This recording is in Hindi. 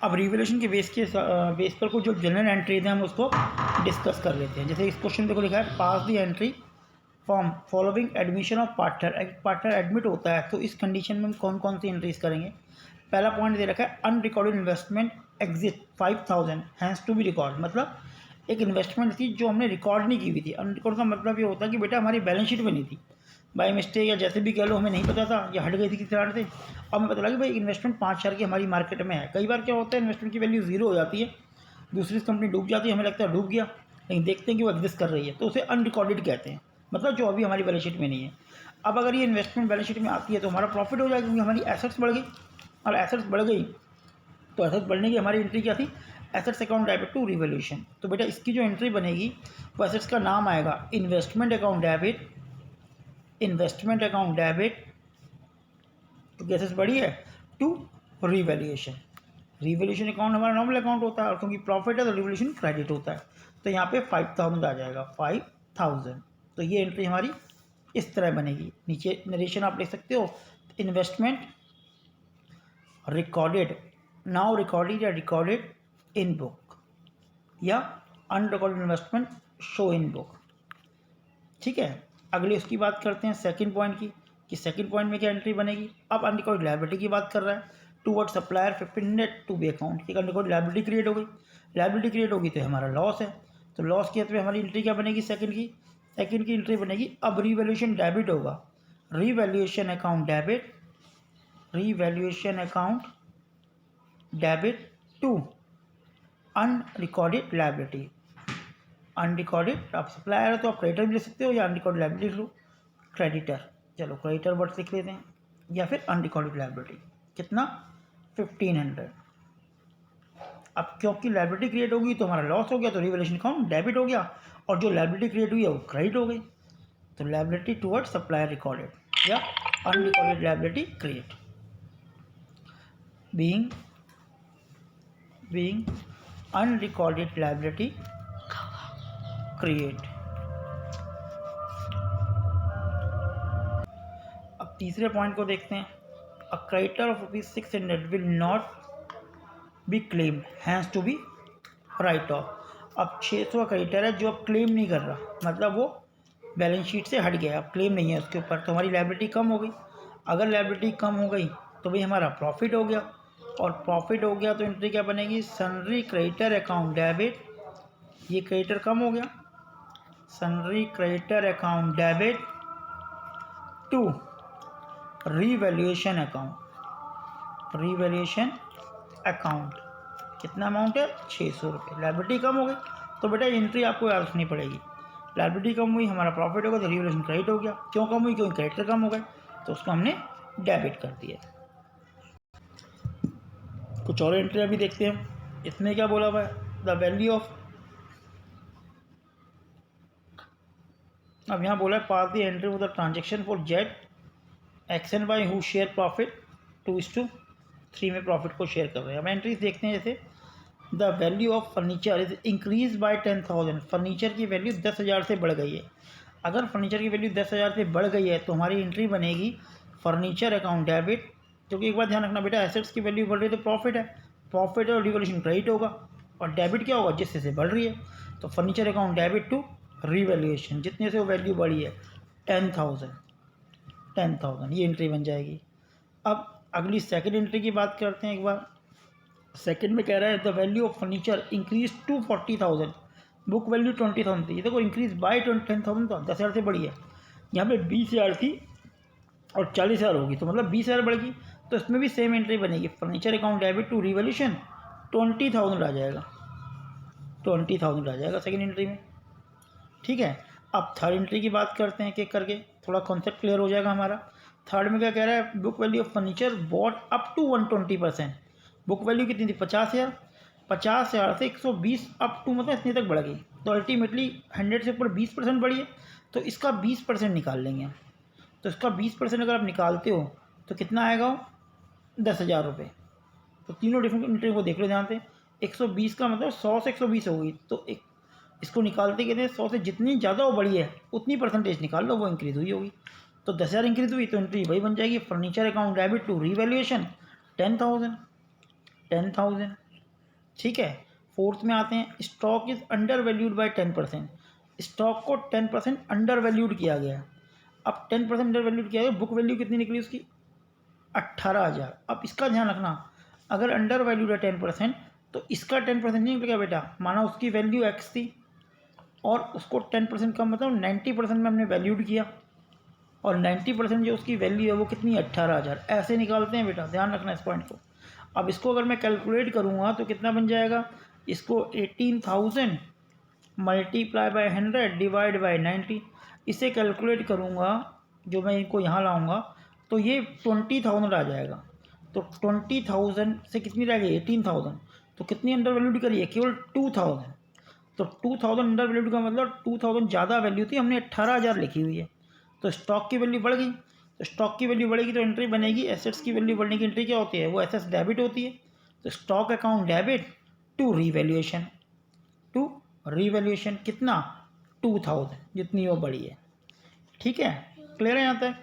अब रिवैल्यूएशन के बेस पर कुछ जो जनरल एंट्रीज हैं हम उसको डिस्कस कर लेते हैं। जैसे इस क्वेश्चन देखो लिखा है pass the entry form following admission of partner. Partner admit होता है तो इस कंडीशन में हम कौन कौन सी एंट्रीज करेंगे। पहला पॉइंट दे रखा है unrecorded investment exit 5000 has to be record. मतलब एक इन्वेस्टमेंट थी जो हमने रिकॉर्ड नहीं की हुई थी। अनरिकॉर्ड का मतलब ये होता है कि बेटा हमारी बैलेंस शीट में नहीं थी, बाई मिस्टेक या जैसे भी कह लो, हमें नहीं पता था या हट गई थी किसी तरह से। अब हमें पता लगा कि भाई इन्वेस्टमेंट 5,000 की हमारी मार्केट में है। कई बार क्या होता है इन्वेस्टमेंट की वैल्यू जीरो हो जाती है, दूसरी कंपनी डूब जाती है, हमें लगता है डूब गया, लेकिन देखते हैं कि वो एग्जिस्ट कर रही है, तो उसे अनरिकॉर्डेड कहते हैं, मतलब जो अभी हमारी बैलेंस शीट में नहीं है। अब अगर ये इन्वेस्टमेंट बैलेंस शीट में आती है तो हमारा प्रॉफिट हो जाएगा क्योंकि हमारी एसेट्स बढ़ गई, और एसेट्स बढ़ गई तो एसेट्स बढ़ने की हमारी एंट्री क्या थी, assets account debit to revaluation. तो बेटा इसकी जो एंट्री बनेगी वो एसेट्स का नाम आएगा investment account debit, investment account debit तो एसेट्स बढ़ी है टू रिवैल्यूएशन। रिवैल्यूएशन अकाउंट हमारा नॉर्मल अकाउंट होता है और क्योंकि प्रॉफिट है तो रिवैल्यूएशन क्रेडिट होता है, तो यहाँ पे 5000 आ जाएगा 5000। तो ये एंट्री हमारी इस तरह बनेगी। नीचे नरेशन आप लिख सकते हो, इन्वेस्टमेंट रिकॉर्डेड नाउ रिकॉर्डेड या रिकॉर्डेड इन बुक या unrecorded investment show in book. ठीक है, अगले उसकी बात करते हैं सेकंड पॉइंट की, कि सेकंड पॉइंट में क्या एंट्री बनेगी। अब अनरिकॉर्डेड लायबिलिटी की बात कर रहा है, toward supplier 1500 to be account. एक अनरिकॉर्डेड लायबिलिटी क्रिएट हो गई, लायबिलिटी क्रिएट होगी तो हमारा लॉस है, तो लॉस के हद में हमारी एंट्री क्या बनेगी सेकंड की एंट्री बनेगी। अब रिवैल्यूएशन डेबिट होगा, revaluation account debit, revaluation account debit to unrecorded liability. Unrecorded आप सप्लायर है तो आप क्रेडिटर भी लिख सकते हो या अनरिकॉर्डेड लायबिलिटी लिख लो, क्रेडिटर, चलो क्रेडिटर वर्ड लिख लेते हैं, या फिर अनरिकॉर्डेड लायबिलिटी। कितना 1500। अब क्योंकि लायबिलिटी क्रिएट होगी तो हमारा लॉस हो गया, तो रिवैल्यूएशन अकाउंट डेबिट हो गया, और जो लायबिलिटी क्रिएट हुई है वो क्रेडिट हो गई, तो लायबिलिटी टुवर्ड सप्लायर रिकॉर्डेड या unrecorded liability create. Being unrecorded liability create. अब तीसरे पॉइंट को देखते हैं, a creditor of ₹600 will not be claimed has to be write off. अब 600 का क्रेडिटर है जो अब क्लेम नहीं कर रहा, मतलब वो बैलेंस शीट से हट गया, अब क्लेम नहीं है उसके ऊपर, तो हमारी लायबिलिटी कम हो गई। अगर लायबिलिटी कम हो गई तो भाई हमारा प्रॉफिट हो गया, और प्रॉफिट हो गया तो एंट्री क्या बनेगी, सन्ड्री क्रेडिटर अकाउंट डेबिट, ये क्रेडिटर कम हो गया, sundry creditor account debit to revaluation account, revaluation account. कितना अमाउंट है 600 रुपये। लायबिलिटी कम हो गई तो बेटा एंट्री आपको याद रखनी पड़ेगी, लायबिलिटी कम हुई हमारा प्रॉफिट होगा तो रिवैल्यूएशन क्रेडिट हो गया। क्यों कम हुई, क्योंकि क्रेडिटर कम हो गए तो उसको हमने डेबिट कर दिया। कुछ और एंट्री अभी देखते हैं, इसमें क्या बोला हुआ है, द वैल्यू ऑफ, अब यहाँ बोला है pass the entry for the transaction for Z X and Y who share profit 2:3 में प्रॉफिट को शेयर कर रहे हैं। अब एंट्रीज देखते हैं, जैसे the value of furniture is increase by 10,000, furniture की वैल्यू 10,000 से बढ़ गई है। अगर फर्नीचर की वैल्यू 10,000 से बढ़ गई है तो हमारी एंट्री बनेगी फर्नीचर अकाउंट डेबिट, क्योंकि एक बात ध्यान रखना बेटा, एसेट्स की वैल्यू बढ़ रही है तो प्रॉफिट है, प्रॉफिट और रिवैल्यूएशन क्रेडिट होगा, और डेबिट क्या होगा, जिससे से बढ़ रही है, तो furniture account debit to revaluation, जितने से वो वैल्यू बढ़ी है 10,000 ये एंट्री बन जाएगी। अब अगली सेकंड एंट्री की बात करते हैं एक बार। सेकंड में कह रहा है the value of furniture increase to 40,000, book value 20,000 थी, ये देखो इंक्रीज बाय 10,000 तो 10,000 से बढ़ी है, यहाँ पे 20,000 थी और 40,000 होगी, तो मतलब 20,000 बढ़ गई, तो इसमें भी सेम एंट्री बनेगी, furniture account debit to revaluation 20,000 आ जाएगा, 20,000 आ जाएगा सेकेंड एंट्री में। ठीक है, अब थर्ड एंट्री की बात करते हैं, एक करके थोड़ा कॉन्सेप्ट क्लियर हो जाएगा हमारा। थर्ड में क्या कह रहा है, book value of furniture bought up to 120%, book value कितनी थी 50,000, 50,000 से 120 अप टू मतलब इतने तक बढ़ गई, तो अल्टीमेटली 100 से ऊपर 20% बढ़ी है, तो इसका 20% निकाल लेंगे हम। तो इसका 20% अगर आप निकालते हो तो कितना आएगा, 10,000 रुपये। तो तीनों डिफरेंट एंट्री को देख लो ध्यान से, 120 का मतलब 100 से 120 हो गई, तो एक इसको निकालते कहते हैं 100 से जितनी ज़्यादा वो बढ़ी है उतनी परसेंटेज निकाल लो, वो इंक्रीज़ हुई होगी, तो 10,000 इंक्रीज़ हुई तो एंट्री वही बन जाएगी, furniture account debit to revaluation 10,000। ठीक है। फोर्थ में आते हैं, stock is undervalued by 10%। Stock को 10% अंडर वैल्यूड किया गया। अब 10% अंडर वैल्यूड किया गया, बुक वैल्यू कितनी निकली उसकी? 18,000। अब इसका ध्यान रखना, अगर अंडर वैल्यूड है 10%, तो इसका 10% नहीं निकलेगा बेटा। माना उसकी वैल्यू एक्स थी और उसको 10% का मतलब 90% में हमने वैल्यूड किया, और 90% जो उसकी वैल्यू है वो कितनी? 18,000। ऐसे निकालते हैं बेटा, ध्यान रखना इस पॉइंट को। अब इसको अगर मैं कैलकुलेट करूँगा तो कितना बन जाएगा? इसको 18,000 मल्टीप्लाई बाय 100 डिवाइड बाय 90, इसे कैलकुलेट करूँगा, जो मैं इनको यहाँ लाऊँगा तो ये 20,000 आ जाएगा। तो 20,000 से कितनी रह गई? 18,000। तो कितनी अंडर वैल्यूड करी है? केवल 2,000। तो 2,000 अंडर वैल्यूड का मतलब 2,000 ज़्यादा वैल्यू थी, हमने 18,000 लिखी हुई है। तो स्टॉक की वैल्यू बढ़ गई। तो स्टॉक की वैल्यू बढ़ेगी तो एंट्री बनेगी, एसेट्स की वैल्यू बढ़ने की एंट्री क्या होती है? वो एसेट्स डेबिट होती है। तो stock account debit to revaluation, कितना? 2,000 जितनी वो बढ़ी है। ठीक है, क्लियर है यहाँ तक?